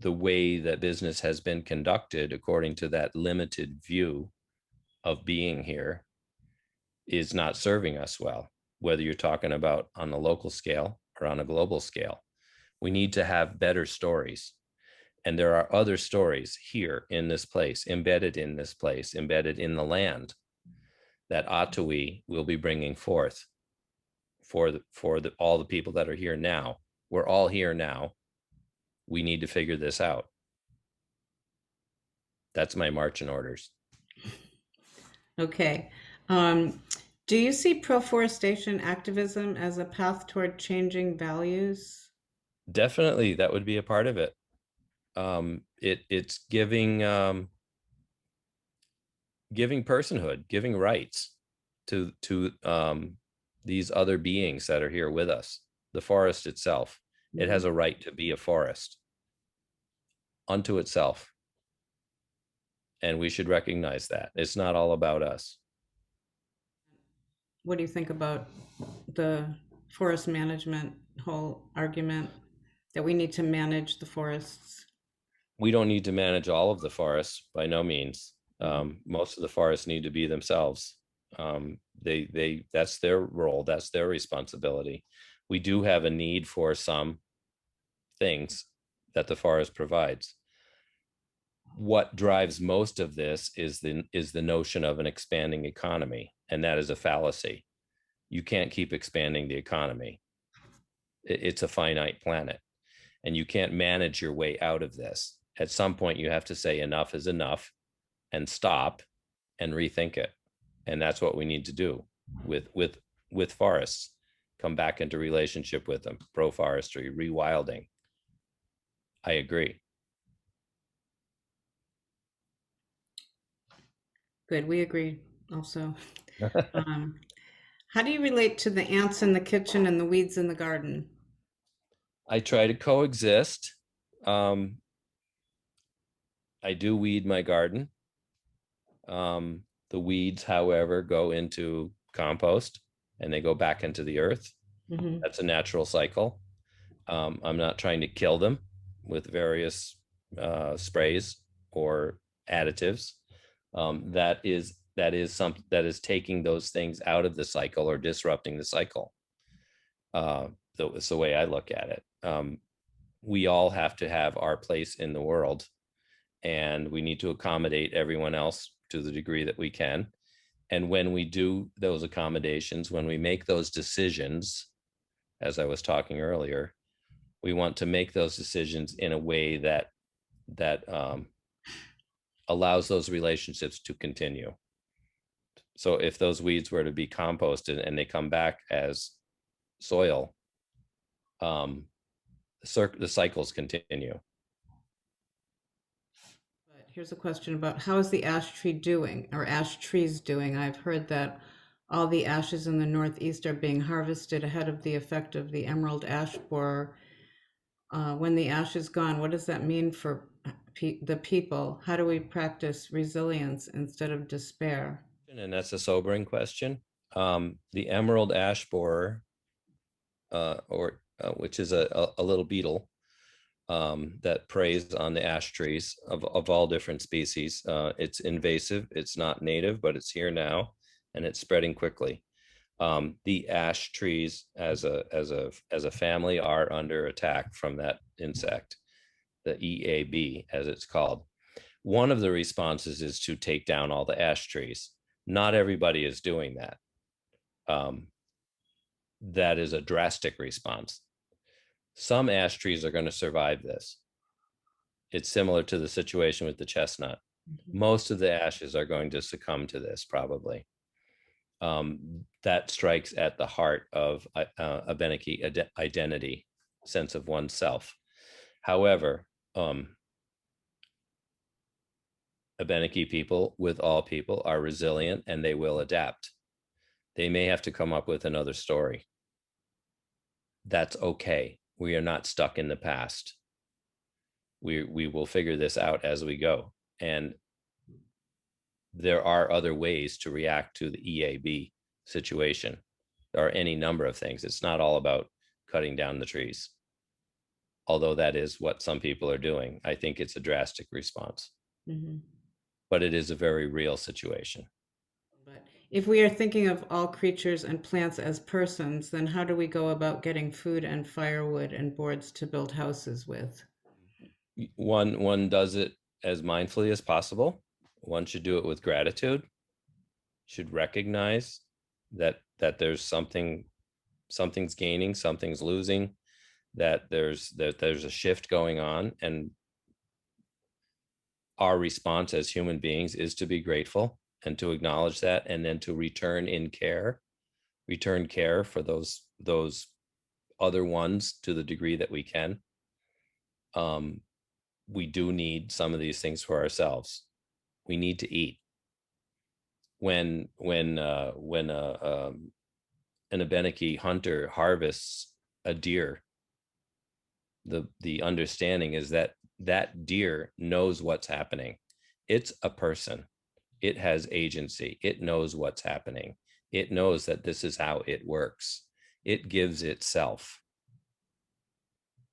the way that business has been conducted according to that limited view of being here is not serving us well, whether you're talking about on a local scale or on a global scale. We need to have better stories. And there are other stories here in this place, embedded in this place, embedded in the land, that Atui will be bringing forth for all the people that are here now. We're all here now. We need to figure this out. That's my marching orders.
Okay. Do you see proforestation activism as a path toward changing values?
Definitely, that would be a part of it. It's giving personhood, giving rights to these other beings that are here with us. The forest itself, it has a right to be a forest unto itself. And we should recognize that. It's not all about us.
What do you think about the forest management whole argument that we need to manage the forests?
We don't need to manage all of the forests, by no means. Most of the forests need to be themselves. That's their role, that's their responsibility. We do have a need for some things that the forest provides. What drives most of this is the notion of an expanding economy, and that is a fallacy. You can't keep expanding the economy. It's a finite planet, and you can't manage your way out of this. At some point, you have to say enough is enough and stop and rethink it. And that's what we need to do with forests. Come back into relationship with them. Pro forestry, rewilding. I agree.
Good, we agree also. How do you relate to the ants in the kitchen and the weeds in the garden?
I try to coexist. I do weed my garden. The weeds, however, go into compost and they go back into the earth.
Mhm.
That's a natural cycle. I'm not trying to kill them with various sprays or additives. That is taking those things out of the cycle or disrupting the cycle. It's the way I look at it. We all have to have our place in the world, and we need to accommodate everyone else to the degree that we can. And when we do those accommodations, when we make those decisions, as I was talking earlier, we want to make those decisions in a way that allows those relationships to continue. So if those weeds were to be composted and they come back as soil, the cycles continue.
But here's a question about how is the ash tree doing, or ash trees doing? I've heard that all the ashes in the Northeast are being harvested ahead of the effect of the emerald ash borer. When the ash is gone, what does that mean for the people? How do we practice resilience instead of despair?
And that's a sobering question. The emerald ash borer, which is a little beetle that preys on the ash trees of all different species. It's invasive. It's not native, but it's here now, and it's spreading quickly. The ash trees, as a family, are under attack from that insect, the EAB, as it's called. One of the responses is to take down all the ash trees. Not everybody is doing that. That is a drastic response. Some ash trees are going to survive this. It's similar to the situation with the chestnut. Most of the ashes are going to succumb to this, probably. That strikes at the heart of a Benaki identity, sense of oneself. However, Abenaki people, with all people, are resilient and they will adapt. They may have to come up with another story. That's okay. We are not stuck in the past. We will figure this out as we go. And there are other ways to react to the EAB situation. There are any number of things. It's not all about cutting down the trees, although that is what some people are doing. I think it's a drastic response. Mm-hmm. But it is a very real situation.
But if we are thinking of all creatures and plants as persons, then how do we go about getting food and firewood and boards to build houses with?
One does it as mindfully as possible. One should do it with gratitude, should recognize that there's something's gaining, something's losing, that there's a shift going on, and our response as human beings is to be grateful and to acknowledge that, and then to return care for those other ones to the degree that we can. We do need some of these things for ourselves. We need to eat. When an Abenaki hunter harvests a deer, the understanding is that deer knows what's happening. It's a person. It has agency. It knows what's happening. It knows that this is how it works. It gives itself.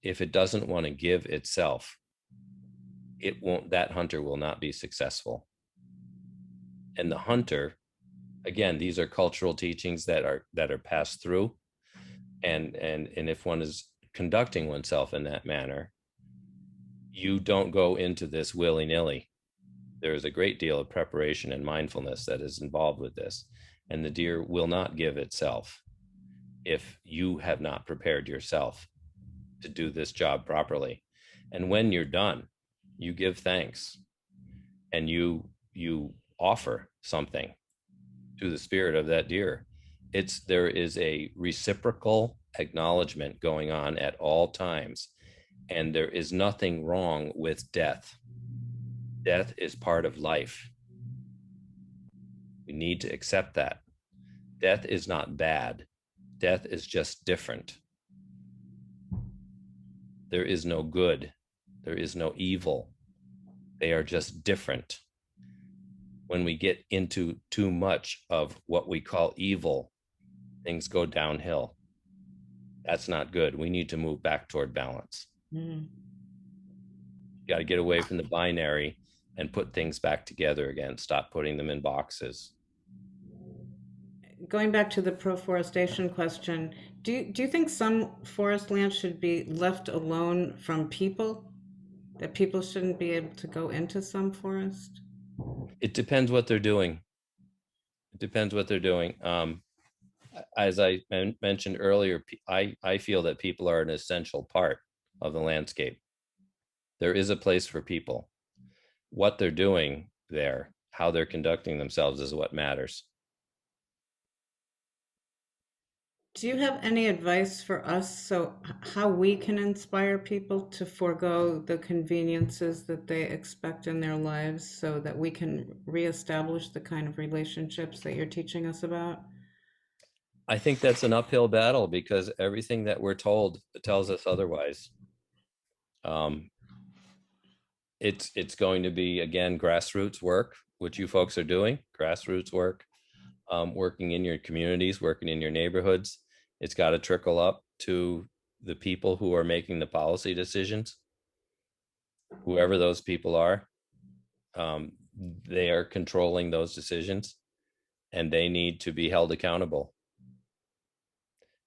If it doesn't want to give itself, that hunter will not be successful. And the hunter Again, these are cultural teachings that are passed through, and if one is conducting oneself in that manner, you don't go into this willy-nilly. There is a great deal of preparation and mindfulness that is involved with this, and the deer will not give itself if you have not prepared yourself to do this job properly. And when you're done, you give thanks, and you offer something to the spirit of that deer. There is a reciprocal acknowledgement going on at all times, and there is nothing wrong with death. Death is part of life. We need to accept that. Death is not bad. Death is just different. There is no good. There is no evil. They are just different. When we get into too much of what we call evil, things go downhill. That's not good. We need to move back toward balance.
Mm.
You got to get away from the binary and put things back together again. Stop putting them in boxes.
Going back to the proforestation question, do you think some forest land should be left alone from people? That people shouldn't be able to go into some forest?
It depends what they're doing. It depends what they're doing. As I mentioned earlier, I feel that people are an essential part of the landscape. There is a place for people. What they're doing there, how they're conducting themselves is what matters.
Do you have any advice for us, so how we can inspire people to forego the conveniences that they expect in their lives so that we can reestablish the kind of relationships that you're teaching us about?
I think that's an uphill battle because everything that we're told tells us otherwise. It's going to be, again, grassroots work, which you folks are doing, grassroots work, working in your communities, working in your neighborhoods. It's got to trickle up to the people who are making the policy decisions, whoever those people are. They are controlling those decisions, and they need to be held accountable.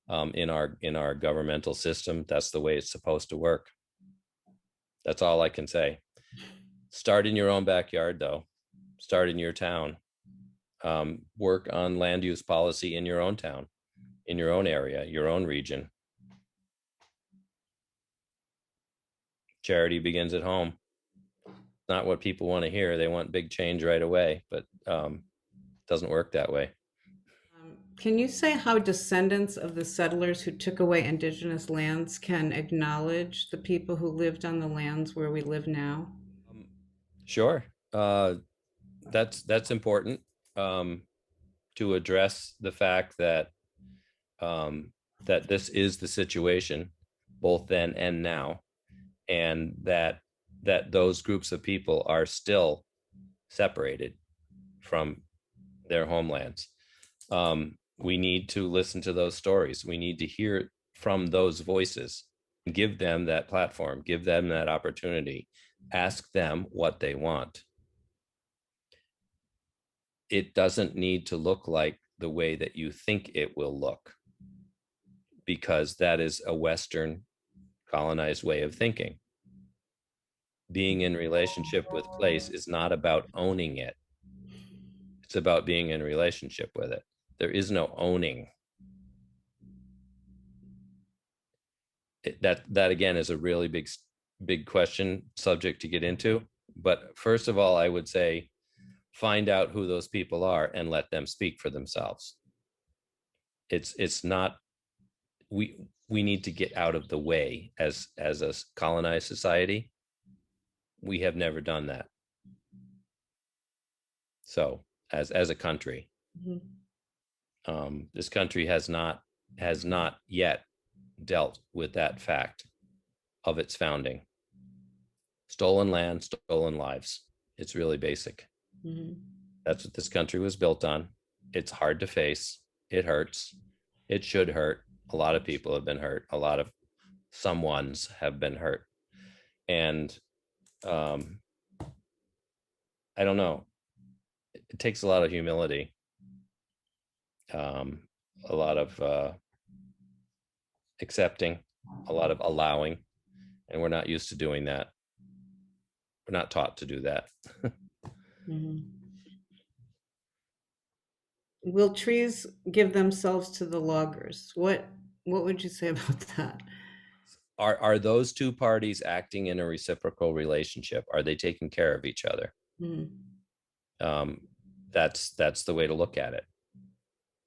In our governmental system, that's the way it's supposed to work. That's all I can say. Start in your own backyard, though. Start in your town. Work on land use policy in your own town, in your own area, your own region. Charity begins at home. Not what people want to hear. They want big change right away, but it doesn't work that way.
Can you say how descendants of the settlers who took away indigenous lands can acknowledge the people who lived on the lands where we live now?
Sure. That's important, to address the fact that that this is the situation both then and now, and that those groups of people are still separated from their homelands. We need to listen to those stories. We need to hear from those voices, give them that platform, give them that opportunity, ask them what they want. It doesn't need to look like the way that you think it will look, because that is a Western colonized way of thinking. Being in relationship with place is not about owning it. It's about being in relationship with it. There is no owning. That again is a really big question subject to get into. But first of all, I would say find out who those people are and let them speak for themselves. It's not, we need to get out of the way as a colonized society. We have never done that. So as a country, this country has not yet dealt with that fact of its founding. Stolen land, stolen lives. It's really basic. That's what this country was built on. It's hard to face. It hurts. It should hurt. A lot of people have been hurt. A lot of someones have been hurt. And I don't know. It takes a lot of humility a lot of accepting, a lot of allowing, and we're not used to doing that. We're not taught to do that.
Mhm. Will trees give themselves to the loggers? What would you say about that?
Are those two parties acting in a reciprocal relationship? Are they taking care of each other?
Mhm.
That's the way to look at it.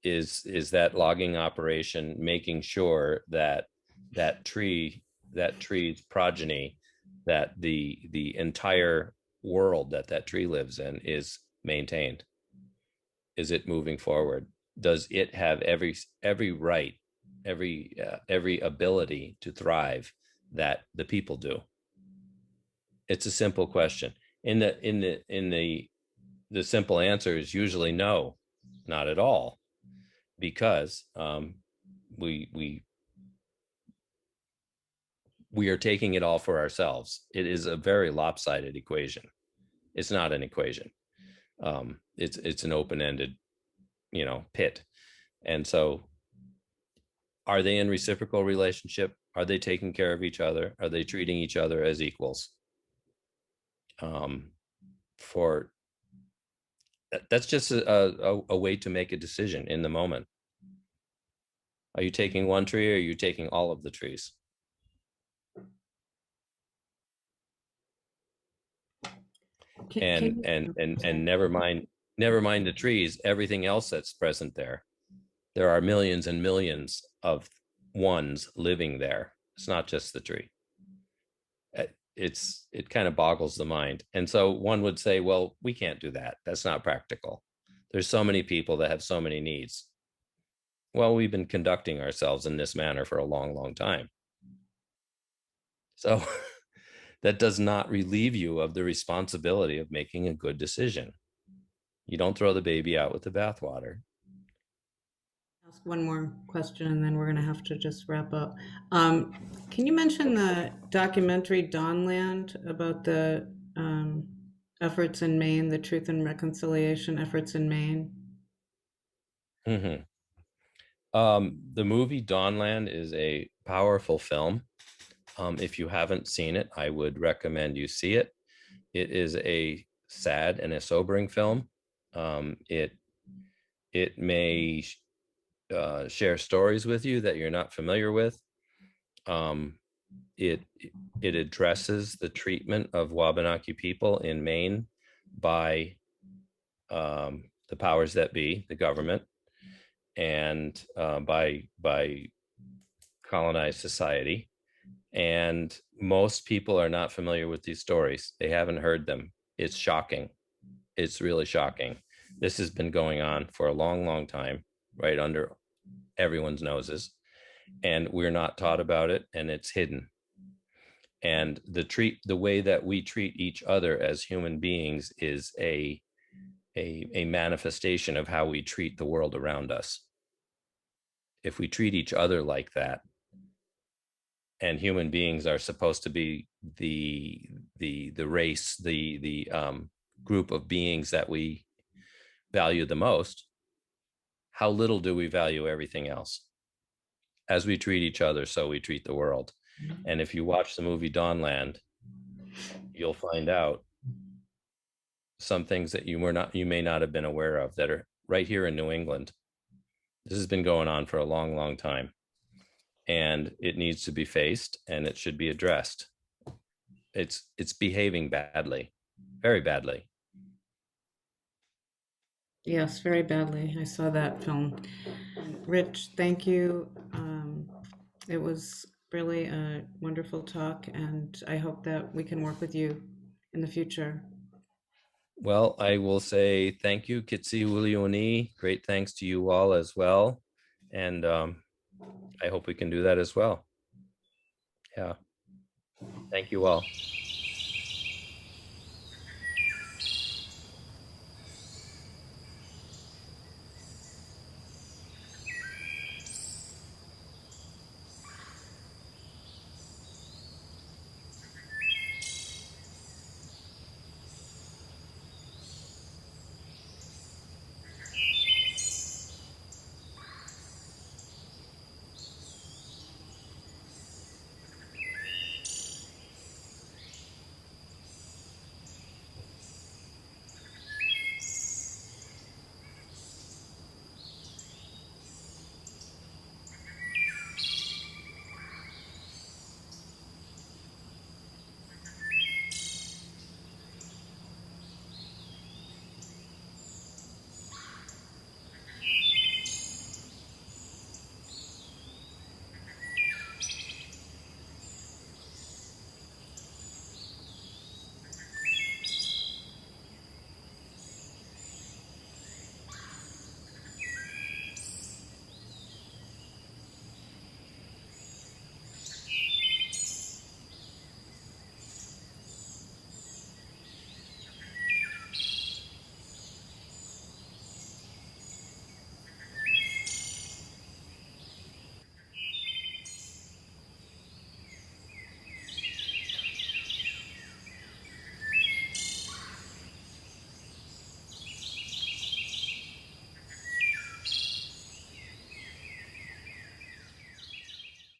Is that logging operation making sure that that tree's progeny, that the entire world that tree lives in is maintained? Is it moving forward? Does it have every right, every ability to thrive that the people do? It's a simple question. The simple answer is usually no, not at all, because we we we are taking it all for ourselves. It is a very lopsided equation. It's not an equation. It's an open-ended, pit. And so, are they in reciprocal relationship? Are they taking care of each other? Are they treating each other as equals? For That's just a way to make a decision in the moment. Are you taking one tree, or are you taking all of the trees?
Can
And never mind the trees, everything else that's present there. There are millions and millions of ones living there. It's not just the tree. It kind of boggles the mind. And so one would say, well, we can't do that. That's not practical. There's so many people that have so many needs. Well, we've been conducting ourselves in this manner for a long, long time. So that does not relieve you of the responsibility of making a good decision. You don't throw the baby out with the bathwater.
ask one more question and then we're going to have to just wrap up. Can you mention the documentary Dawnland about the efforts in Maine, the Truth and Reconciliation efforts in Maine?
Mm-hmm. The movie Dawnland is a powerful film. If you haven't seen it, I would recommend you see it. It is a sad and a sobering film. It may share stories with you that you're not familiar with. Um, it it addresses the treatment of Wabanaki people in Maine by the powers that be, the government, and by colonized society. And most people are not familiar with these stories. They haven't heard them. It's shocking. It's really shocking. This has been going on for a long, long time, right under everyone's noses, and we're not taught about it, and it's hidden. And the way that we treat each other as human beings is a manifestation of how we treat the world around us. If we treat each other like that, and human beings are supposed to be the race, the group of beings that we value the most, how little do we value everything else? As we treat each other, so we treat the world. And if you watch the movie Dawnland, you'll find out some things that you may not have been aware of that are right here in New England. This has been going on for a long, long time, and it needs to be faced, and it should be addressed. It's behaving badly, very badly.
Yes, very badly. I saw that film. Rich, thank you. It was really a wonderful talk, and I hope that we can work with you in the future.
Well, I will say thank you, Kitsi Wulioni. Great thanks to you all as well. And I hope we can do that as well. Yeah. Thank you all.